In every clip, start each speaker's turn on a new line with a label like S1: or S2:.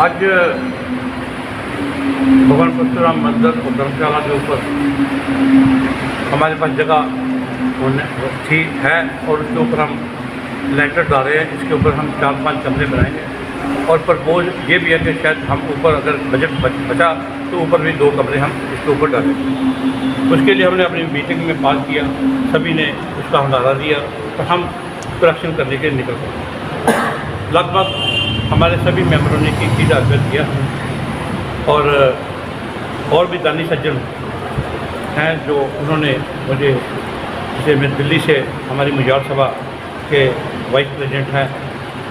S1: आज भगवान परशुराम मंदिर और धर्मशाला के ऊपर हमारे पास जगह थी है और उसके ऊपर हम लेंटर डाल रहे हैं। इसके ऊपर हम 4-5 कमरे बनाएंगे और प्रपोज ये भी है कि शायद हम ऊपर अगर बजट बचा तो ऊपर भी 2 कमरे हम इसके ऊपर डालेंगे। उसके लिए हमने अपनी मीटिंग में पास किया, सभी ने उसका हंगामा दिया तो हम प्रोडक्शन करने के लिए निकल गए। लगभग हमारे सभी मेंबरों ने की दाखिल किया और भी दानी सज्जन हैं जो उन्होंने मुझे, जैसे मैं दिल्ली से हमारी मुजावर सभा के वाइस प्रेसिडेंट हैं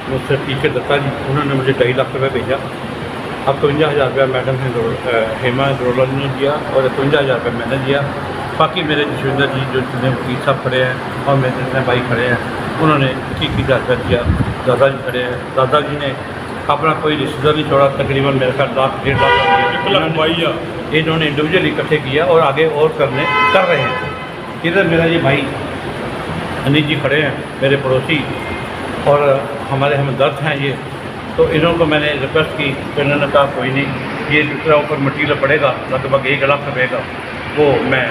S1: मिस्टर पीके दत्ता जी, उन्होंने मुझे 2.5 लाख रुपये भेजा। अब 52,000 रुपया मैडम हेमा ग्रोलर ने दिया और 52,000 रुपये मैंने दिया। बाकी मेरे जसविंदर जी जो वकील साहब खड़े हैं और मेरे जितने भाई खड़े हैं उन्होंने 21,000 रुपया दिया। दादाजी खड़े हैं, दादाजी ने अपना कोई रिश्तेदार नहीं छोड़ा, तकरीबन मेरे ख्याल 1.5 लाख दिया। इन्होंने इंडिविजुअल इकट्ठे किया और आगे और कर रहे हैं। इधर मेरा ये भाई अनिल जी खड़े हैं, मेरे पड़ोसी और हमारे हमदर्द हैं ये, तो इन्होंने मैंने रिक्वेस्ट की तो इन्होंने कहा कोई नहीं, ये दूसरा ऊपर मटीरियल पड़ेगा लगभग 1 लाख रुपये का, वो मैं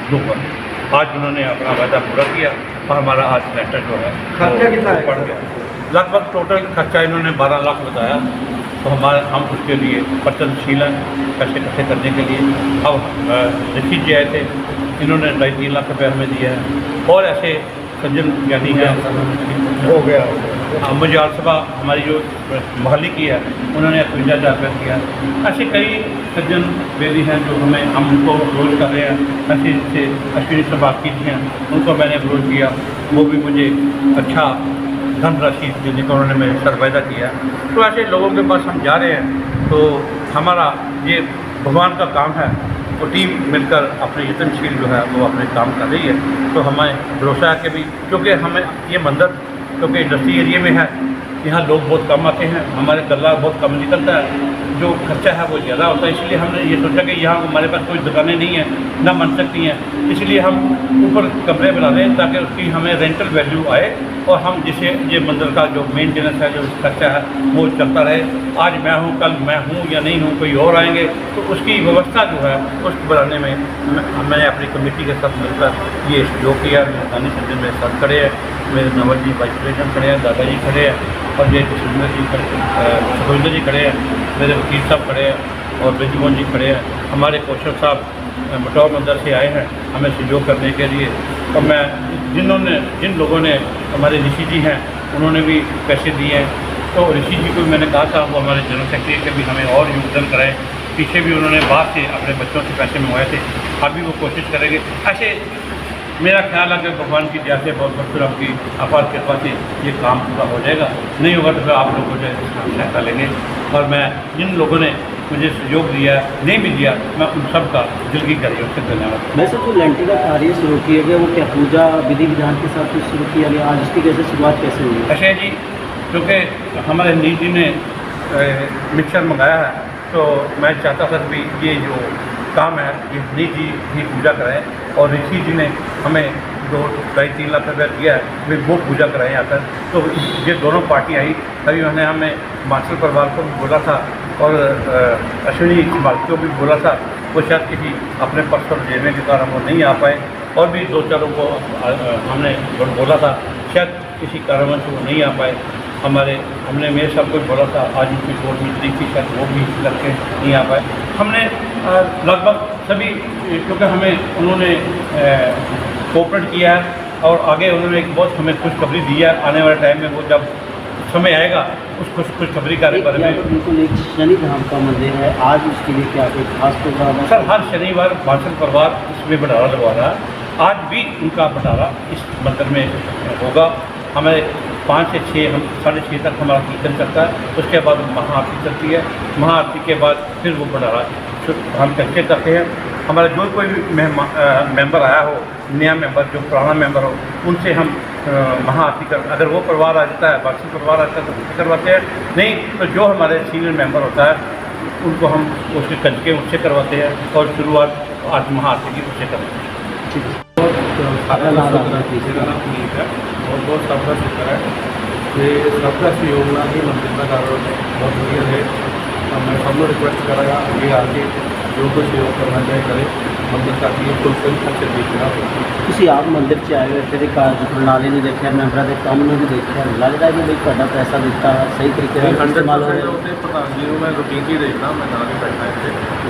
S1: दूँगा। आज उन्होंने अपना वादा पूरा किया और हमारा आज लेंटर जो है
S2: खर्चा कितना
S1: पड़ गया। लगभग टोटल खर्चा इन्होंने 12 लाख बताया। तो हम उसके लिए प्रयत्नशील हैं पैसे इकट्ठे करने के लिए। अब ऋषि जी आए थे, इन्होंने 2.5-3 लाख रुपये हमें दिया है और ऐसे सज्जन ज्ञानी है
S2: हो गया।
S1: मुजावर सभा हमारी जो मोहल्ले की है उन्होंने 52,000 रुपये किया। ऐसे कई सज्जन बेदी हैं जो हम उनको अप्रोच कर रहे हैं। ऐसे जैसे अश्विनी सभाकी जी हैं, उनको मैंने अप्रोच किया, वो भी मुझे अच्छा धनराशि देने का उन्होंने मेरे सर वायदा किया। तो ऐसे लोगों के पास हम जा रहे हैं। तो हमारा ये भगवान का काम है, तो टीम मिलकर अपने यत्नशील जो है वो अपने काम कर रही है। तो हमें भरोसा है कि भी क्योंकि हमें ये मंदिर क्योंकि इंडस्ट्री एरिया में है, यहाँ लोग बहुत कम आते हैं, हमारे गल्ला बहुत कम निकलता है, जो खर्चा है वो ज़्यादा होता है। इसलिए हमने ये सोचा कि यहाँ हमारे पास कोई दुकानें नहीं हैं, ना बन सकती हैं, इसलिए हम ऊपर कमरे बना लें ताकि उसकी हमें रेंटल वैल्यू आए और हम जिसे ये मंदिर का जो मेंटेनेंस है, जो खर्चा है वो चलता रहे। आज मैं हूँ, कल मैं हूँ या नहीं हूँ, कोई और आएंगे, तो उसकी व्यवस्था जो है उसको बनाने में मैंने अपनी कमेटी के साथ मिलकर ये सहयोग किया। दानी सज्जन मेरे साथ खड़े हैं, मेरे नवल जी वाइस प्रेसिडेंट खड़े हैं, दादाजी खड़े हैं और ये सुखविंदर जी खड़े हैं, मेरे वकील साहब खड़े हैं और ब्रिजमोहन जी खड़े हैं। हमारे कौशल साहब मटौर मंदिर से आए हैं हमें सहयोग करने के लिए। और मैं जिन लोगों ने हमारे ऋषि जी हैं उन्होंने भी पैसे दिए हैं। तो ऋषि जी को मैंने कहा था वो हमारे जनरल सेक्रेटरी के भी हमें और योगदान कराएं। पीछे भी उन्होंने बाहर से अपने बच्चों से पैसे मंगवाए थे, अभी वो कोशिश करेंगे। ऐसे मेरा ख्याल है कि भगवान की दया से बहुत परशुराम की अपार कृपा से ये काम पूरा हो जाएगा। नहीं होगा तो फिर आप लोगों से सहायता लेंगे। और मैं जिन लोगों ने मुझे सहयोग दिया, नहीं भी दिया, मैं उन सब का दिल की गहराइयों से धन्यवाद।
S2: वैसे तो लेंटर का कार्य शुरू किया गया, वो क्या पूजा विधि विधान के साथ शुरू किया गया, आज इसकी कैसे शुरुआत कैसे हुई?
S1: अक्षय जी, क्योंकि हमारे नील जी ने मिक्सर मंगाया है, तो मैं चाहता था कि ये जो काम है ये नील जी ही पूजा कराएँ और ऋषि जी ने हमें 2-2.5-3 लाख रुपया दिया है, वे वो पूजा कराएँ आकर। तो ये दोनों पार्टी आई, तभी उन्होंने हमें मास्टर परिवार को भी बोला था और अश्विनी बाल्टी को भी बोला था। वो शायद किसी अपने पर्सनल जेबे के कारण वो नहीं आ पाए और भी 2-4 को हमने बोला था, शायद किसी कारणवश वो नहीं आ पाए। हमने मेरे साहब को बोला था, आज उनकी कोर्ट मीटिंग थी, शायद वो भी करके नहीं आ पाए। हमने लगभग सभी, क्योंकि हमें उन्होंने कोऑपरेट किया है और आगे उन्होंने एक बहुत हमें खुशखबरी दी है। आने वाले टाइम में वो जब समय आएगा उस खुशखबरी के बारे में।
S2: बिल्कुल एक शनि धाम का मंदिर है, आज उसके लिए क्या कोई खास प्रोग्राम है?
S1: सर, हर शनिवार मास्टर परिवार इसमें भंडारा लगवा रहा है। आज भी उनका भंडारा इस मंदिर में होगा। हमें 5 से 6 हम 6:30 तक हमारा कीर्तन चलता है, उसके बाद महाआरती चलती है। महाआरती के बाद फिर वो भंडारा हम करके करते हैं। हमारा जो कोई भी मेंबर आया हो, नया मेंबर जो पुराना मेंबर हो, उनसे हम महाआरती कर, अगर वो परिवार आ जाता है, बाकी परिवार आता है तो उससे करवाते हैं, नहीं तो जो हमारे सीनियर मेंबर होता है उनको हम उसके कंजके उससे करवाते हैं और शुरुआत आज महाआरती की उससे करते हैं।
S3: मेरा नाम पुनीत है और बहुत सबका शुक्र है कि सबका सहयोग ਨਾਲ ही मंदिर का कार्य बहुत बढ़िया है। ਤਾਂ ਮੈਂ ਸਭ ਨੂੰ ਰਿਕੁਐਸਟ ਕਰਾਂਗਾ ਅੱਗੇ ਆ ਕੇ ਜੋ ਕੁਝ ਸੇਵਾ ਕਰਨਾ ਚਾਹੇ ਕਰੇ ਮੰਦਰ ਤੱਕ ਇਹ ਫੁੱਲਫਿਲ ਅੱਛੇ ਤਰੀਕੇ ਨਾਲ ਹੋਵੇ।
S2: ਤੁਸੀਂ ਆਪ ਮੰਦਿਰ 'ਚ ਆਏ ਹੋ, ਇੱਥੇ ਦੇ ਕਾਰਜ ਪ੍ਰਣਾਲੀ ਨੂੰ ਦੇਖਿਆ, ਮੈਂਬਰਾਂ ਦੇ ਕੰਮ ਨੂੰ ਵੀ ਦੇਖਿਆ, ਲੱਗਦਾ ਵੀ ਬਈ ਤੁਹਾਡਾ ਪੈਸਾ ਦਿੱਤਾ ਸਹੀ ਤਰੀਕੇ ਨਾਲ ਇਸਤੇਮਾਲ ਹੋ
S3: 100%
S2: ਰਿਹਾ?
S3: ਉੱਤੇ ਪ੍ਰਧਾਨ ਜੀ ਨੂੰ ਮੈਂ ਰੂਟੀਨ 'ਚ ਹੀ ਦੇਖਦਾ, ਮੈਂ ਨਾਲ ਹੀ ਬੈਠਾ ਇੱਥੇ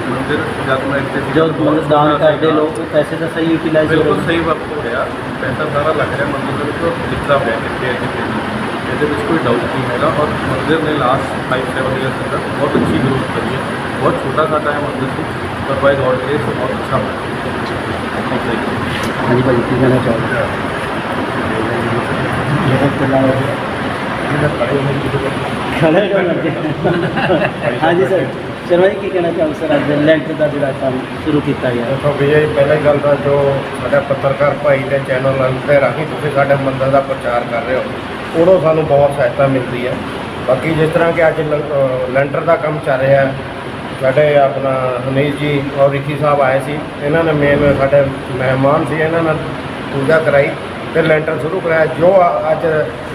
S3: ਮੰਦਿਰ ਜਦ ਮੈਂ ਇੱਥੇ ਸੀਗਾ,
S2: ਜੋ ਮਤਲਬ ਦਾਨ ਕਰਦੇ ਲੋਕ ਉਹ ਪੈਸੇ ਦਾ ਸਹੀ ਯੂਟਿਲਾਈਜ਼ ਹੋ
S3: ਬਿਲਕੁਲ
S2: ਰਿਹਾ?
S3: ਸਹੀ ਵਕਤ ਹੋ ਰਿਹਾ, ਪੈਸਾ ਸਾਰਾ ਲੱਗ ਰਿਹਾ ਮੰਦਿਰ ਦੇ ਵਿੱਚ, ਉਹ ਦਿਖਦਾ ਪਿਆ ਕਿੱਥੇ ਹੈ ਕਿੱਥੇ ਨਹੀਂ, ਇਹਦੇ ਵਿੱਚ ਕੋਈ ਡਾਊਟ ਨਹੀਂ ਹੈਗਾ। ਔਰ ਮੰਦਿਰ ਨੇ ਲਾਸਟ 5-7 ਈਅਰਸ ਤੱਕ ਬਹੁਤ ਅੱਛੀ ਗਰੋਥ ਕਰੀ ਹੈ। ਬਹੁਤ ਛੋਟਾ ਸਾਡਾ ਹੈ ਮੰਦਿਰ ਸੀ, ਪਰ ਬਾਈ ਗॉड ग्रेस बहुत अच्छा बना।
S2: हाँ जी भाई, की कहना चाहोगे? खड़े क्यों लगे? हाँ जी सर, शर्मा जी की कहना चाहोगे सर, ਅੱਜ ਲੈਂਟਰ ਦਾ ਜਿਹੜਾ ਕੰਮ ਸ਼ੁਰੂ ਕੀਤਾ ਗਿਆ?
S4: ਦੇਖੋ ਵਿਜੇ ਜੀ, ਪਹਿਲੀ ਗੱਲ ਤਾਂ ਜੋ ਸਾਡਾ ਪੱਤਰਕਾਰ ਭਾਈ ਦੇ ਚੈਨਲ ਦੇ ਰਾਹੀਂ ਤੁਸੀਂ ਸਾਡੇ ਮੰਦਰ ਦਾ ਪ੍ਰਚਾਰ ਕਰ ਰਹੇ ਹੋ, ਉਦੋਂ ਸਾਨੂੰ ਬਹੁਤ ਸਹਾਇਤਾ ਮਿਲਦੀ ਹੈ। ਬਾਕੀ ਜਿਸ ਤਰ੍ਹਾਂ ਕਿ ਅੱਜ ਲੈਂਟਰ ਦਾ ਕੰਮ ਚੱਲ ਰਿਹਾ ਹੈ, ਸਾਡੇ ਆਪਣਾ ਹਨੀਸ਼ ਜੀ ਔਰ ਰਿੱਕੀ ਸਾਹਿਬ ਆਏ ਸੀ, ਇਹਨਾਂ ਨੇ ਮੇਨ ਸਾਡੇ ਮਹਿਮਾਨ ਸੀ, ਇਹਨਾਂ ਨਾਲ ਪੂਜਾ ਕਰਾਈ ਤੇ ਲੈਂਟਰ ਸ਼ੁਰੂ ਕਰਾਇਆ। ਜੋ ਅੱਜ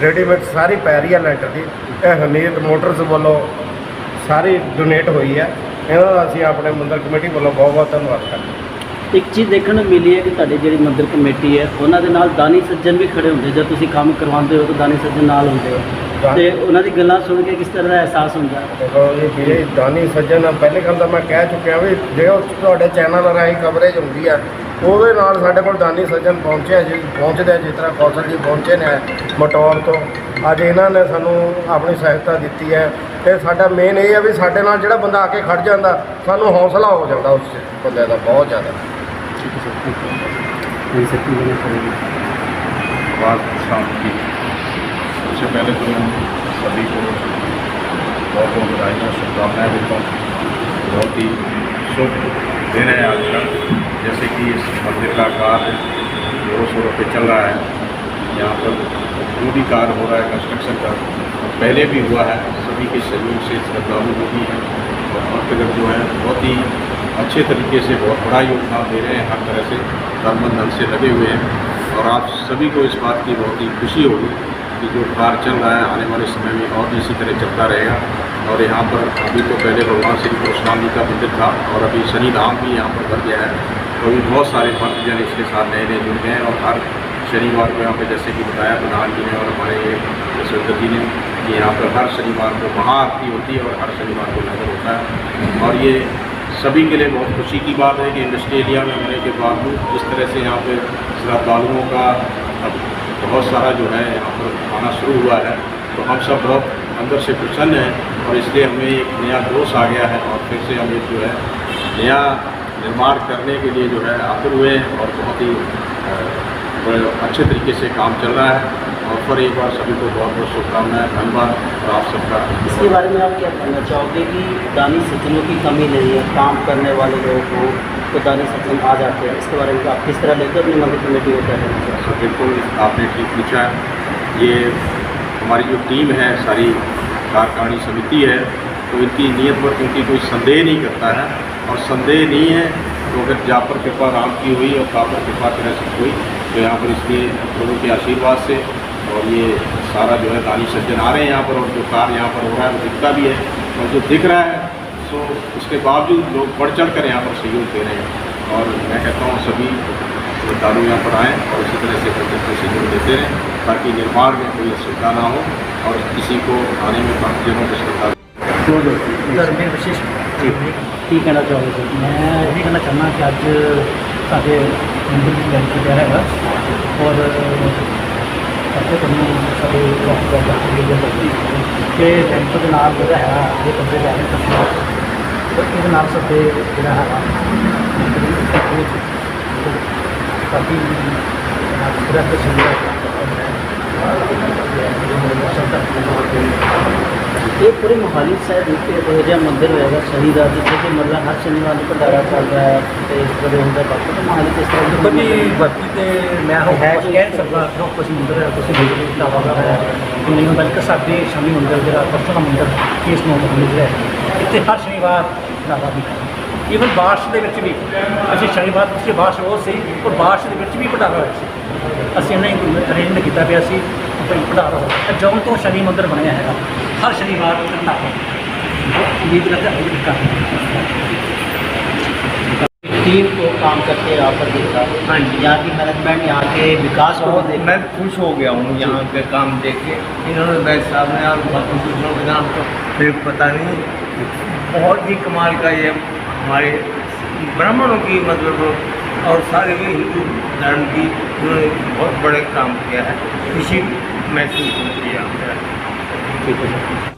S4: ਰੈਡੀਮੇਡ ਸਾਰੀ ਪੈ ਰਹੀ ਹੈ ਲੈਂਟਰ ਦੀ, ਇਹ ਹਨੀਸ਼ ਮੋਟਰਸ ਵੱਲੋਂ ਸਾਰੀ ਡੋਨੇਟ ਹੋਈ ਹੈ। ਇਹਨਾਂ ਦਾ ਅਸੀਂ ਆਪਣੇ ਮੰਦਰ ਕਮੇਟੀ ਵੱਲੋਂ ਬਹੁਤ ਬਹੁਤ ਧੰਨਵਾਦ ਕਰਦੇ ਹਾਂ।
S2: ਇੱਕ ਚੀਜ਼ ਦੇਖਣ ਨੂੰ ਮਿਲੀ ਹੈ ਕਿ ਤੁਹਾਡੀ ਜਿਹੜੀ ਮੰਦਿਰ ਕਮੇਟੀ ਹੈ, ਉਹਨਾਂ ਦੇ ਨਾਲ ਦਾਨੀ ਸੱਜਣ ਵੀ ਖੜੇ ਹੁੰਦੇ। ਜਦ ਤੁਸੀਂ ਕੰਮ ਕਰਵਾਉਂਦੇ ਹੋ ਤਾਂ ਦਾਨੀ ਸੱਜਣ ਨਾਲ ਹੁੰਦੇ ਹੋ, ਤੇ ਉਹਨਾਂ ਦੀ ਗੱਲਾਂ ਸੁਣ ਕੇ ਕਿਸ ਤਰ੍ਹਾਂ ਦਾ ਅਹਿਸਾਸ ਹੁੰਦਾ?
S4: ਦੇਖੋ ਜੀ ਵੀਰੇ, ਦਾਨੀ ਸੱਜਣ ਪਹਿਲੇ ਗੱਲ ਤਾਂ ਮੈਂ ਕਹਿ ਚੁੱਕਿਆ ਵੀ ਜੇ ਉਹ ਤੁਹਾਡੇ ਚੈਨਲ ਰਾਹੀਂ ਕਵਰੇਜ ਹੁੰਦੀ ਹੈ, ਉਹਦੇ ਨਾਲ ਸਾਡੇ ਕੋਲ ਦਾਨੀ ਸੱਜਣ ਪਹੁੰਚਦੇ ਆ, ਜਿਸ ਤਰ੍ਹਾਂ ਕੌਸ਼ਲ ਜੀ ਪਹੁੰਚੇ ਨੇ ਮਟੌਰ ਤੋਂ। ਅੱਜ ਇਹਨਾਂ ਨੇ ਸਾਨੂੰ ਆਪਣੀ ਸਹਾਇਤਾ ਦਿੱਤੀ ਹੈ, ਤੇ ਸਾਡਾ ਮੇਨ ਇਹ ਹੈ ਵੀ ਸਾਡੇ ਨਾਲ ਜਿਹੜਾ ਬੰਦਾ ਆ ਕੇ ਖੜ ਜਾਂਦਾ, ਸਾਨੂੰ ਹੌਸਲਾ ਹੋ ਜਾਂਦਾ ਉਸ ਬੰਦੇ ਦਾ ਬਹੁਤ ਜ਼ਿਆਦਾ।
S5: बात शाम की सबसे पहले तो मैं सभी को बहुत बहुत बधाई और शुभकामनाएँ देता हूँ। बहुत ही शुभ दिन है आज का, जैसे कि इस मंदिर का कार्य जोरों शोरों पे चल रहा है। यहाँ पर जो भी कार्य हो रहा है कंस्ट्रक्शन का, पहले भी हुआ है, सभी के सहयोग से श्रद्धालु जो भी हैं और भक्तगण जो हैं बहुत ही अच्छे तरीके से बहुत बड़ा योगदान दे रहे हैं, हर तरह से कर्मबद्ध ढंग से लगे हुए हैं। और आप सभी को इस बात की बहुत ही खुशी होगी कि जो कार्य चल रहा है आने वाले समय में और भी इसी तरह चलता रहेगा। और यहाँ पर अभी तो पहले भगवान श्री परशुराम जी का मंदिर था, और अभी शनि धाम भी यहाँ पर बन गया है, तो अभी बहुत सारे भक्तजन इसके साथ नए नए जुड़ गए हैं। और हर शनिवार को यहाँ पर जैसे कि बताया प्रधान जी ने और हमारे यशोधर जी ने कि यहाँ पर हर शनिवार को महाआरती होती है और हर शनिवार को नगर होता है। और ये सभी के लिए बहुत खुशी की बात है कि इंडस्ट्री एरिया में होने के बावजूद जिस तरह से यहाँ पे श्रद्धालुओं का अब बहुत सारा जो है यहाँ पर आना शुरू हुआ है, तो हम सब बहुत अंदर से प्रसन्न हैं। और इसलिए हमें एक नया जोश आ गया है और फिर से हम एक जो है नया निर्माण करने के लिए जो है आतुर हुए हैं, और बहुत ही बड़े अच्छे तरीके से काम चल रहा है। और फिर एक बार सभी को बहुत बहुत शुभकामनाएं, धन्यवाद। और आप सबका
S2: इसके बारे में आप क्या कहना चाहोगे कि दानी सज्जनों की कमी नहीं है, काम करने वाले लोग हों तो दानी सज्जन आ जाते हैं, इसके बारे में आप किस तरह लेकर अपनी मंदिर कमेटी को क्या कहना चाहोगे?
S5: तो बिल्कुल आपने ठीक पूछा है। ये हमारी जो टीम है, सारी कार्यकारिणी समिति है, तो इनकी नीयत पर क्योंकि कोई संदेह नहीं करता है, और संदेह नहीं है तो अगर जहाँ पर कृपा राम की हुई और कहाँ पर कृपा तरह से हुई, तो यहाँ पर इसलिए लोगों के आशीर्वाद से और ये सारा जो है दानी सज्जन आ रहे हैं यहाँ पर, और जो कार्य यहाँ पर हो रहा है वो दिखता भी है, और जो दिख रहा है तो उसके बावजूद लोग बढ़ चढ़ कर यहाँ पर सहयोग दे रहे हैं। और मैं कहता हूँ सभी श्रद्धालु यहाँ पर आएँ और इसी तरह से प्रत्यक्ष सहयोग देते रहें, ताकि निर्माण में कोई असुविधा ना हो और किसी को आने में भक्तजनों को श्रद्धा।
S2: विशेष की कहना चाहोगे सर?
S6: मैं यही कहना चाहना कि अज साढ़े मंदिर की लैंटर जो है और सबसे पहले साढ़े कि लैंटर के नाल जो है ये कमरे जा रहे हैं, तो ये नाल साढ़े जो है काफ़ी
S2: ये पूरे मोहाली साइड एक मंदिर होगा शहीदा जिससे कि मतलब हर शनिवार को भंडारा चल रहा है, तो इस तरह होता बाकी तो मोहाली किस तरह
S6: कभी बाकी तो मैं है कह नहीं सकता जो कुछ मंदिर है कुछ दावा है कि नहीं, बल्कि साढ़े शनि मंदिर जो परसों का मंदिर केस नौ मंदिर है, इतने हर शनिवार भंडारा भी ਈਵਨ ਬਾਰਿਸ਼ ਦੇ ਵਿੱਚ ਵੀ ਅਸੀਂ ਸ਼ਨੀਵਾਰ ਪਿਛਲੇ ਬਾਰਿਸ਼ ਉਹ ਸੀ, ਔਰ ਬਾਰਿਸ਼ ਦੇ ਵਿੱਚ ਵੀ ਭੰਡਾਰਾ ਹੋਇਆ ਸੀ। ਅਸੀਂ ਇਹਨਾਂ ਅਰੇਂਜਮੈਂਟ ਕੀਤਾ ਪਿਆ ਸੀ ਭੰਡਾਰਾ ਹੋਇਆ, ਜਦੋਂ ਤੋਂ ਸ਼ਨੀ ਮੰਦਿਰ ਬਣਿਆ ਹੈਗਾ ਹਰ ਸ਼ਨੀਵਾਰ ਭੰਡਾਰਾ उम्मीद करते हैं
S2: टीम को काम करते यहाँ पर देखा।
S7: हाँ जी।
S2: यहाँ की मैनेजमेंट, यहाँ के विकास को
S7: बहुत
S2: भी देखा।
S7: मैं खुश हो गया हूँ यहाँ पे काम देख के। इन्होंने वैद साहब ने और बाकी दूसरों के नाम तो फिर पता नहीं, बहुत ही कमाल का ये हमारे ब्राह्मणों की मतलब और सारे भी हिंदू धर्म की उन्होंने बहुत बड़े काम किया है, इसी महसूस किया।
S2: ठीक है सर।